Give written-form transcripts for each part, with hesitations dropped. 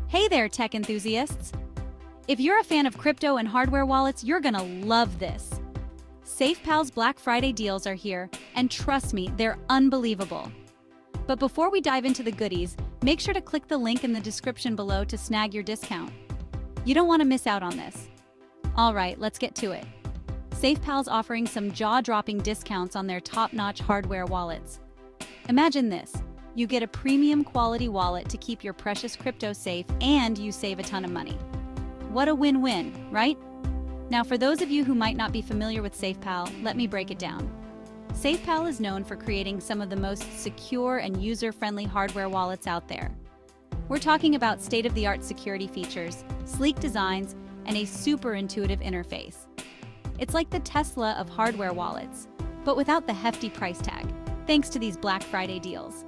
Hey there, tech enthusiasts! If you're a fan of crypto and hardware wallets, you're gonna love this. SafePal's Black Friday deals are here, and trust me, they're unbelievable. But before we dive into the goodies, make sure to click the link in the description below to snag your discount. You don't want to miss out on this. All right, let's get to it. SafePal's offering some jaw-dropping discounts on their top-notch hardware wallets. Imagine this. You get a premium quality wallet to keep your precious crypto safe and you save a ton of money. What a win-win, right? Now, for those of you who might not be familiar with SafePal, let me break it down. SafePal is known for creating some of the most secure and user-friendly hardware wallets out there. We're talking about state-of-the-art security features, sleek designs, and a super intuitive interface. It's like the Tesla of hardware wallets, but without the hefty price tag, thanks to these Black Friday deals.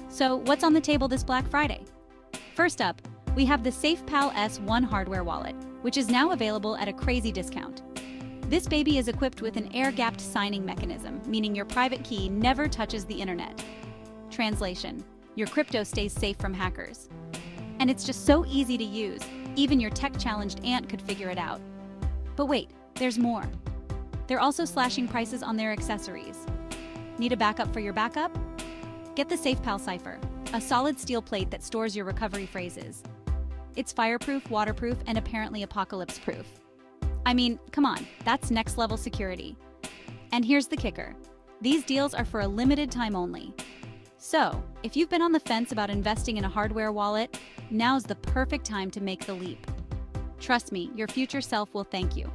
So what's on the table this Black Friday? First up, we have the SafePal S1 hardware wallet, which is now available at a crazy discount. This baby is equipped with an air-gapped signing mechanism, meaning your private key never touches the internet. Translation: your crypto stays safe from hackers. And it's just so easy to use, even your tech-challenged aunt could figure it out. But wait, there's more. They're also slashing prices on their accessories. Need a backup for your backup? Get the SafePal Cipher, a solid steel plate that stores your recovery phrases. It's fireproof, waterproof, and apparently apocalypse-proof. I mean, come on, that's next-level security. And here's the kicker. These deals are for a limited time only. So, if you've been on the fence about investing in a hardware wallet, now's the perfect time to make the leap. Trust me, your future self will thank you.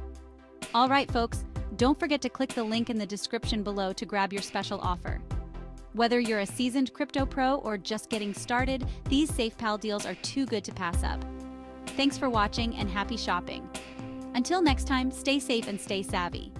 All right, folks, don't forget to click the link in the description below to grab your special offer. Whether you're a seasoned crypto pro or just getting started, these SafePal deals are too good to pass up. Thanks for watching and happy shopping. Until next time, stay safe and stay savvy.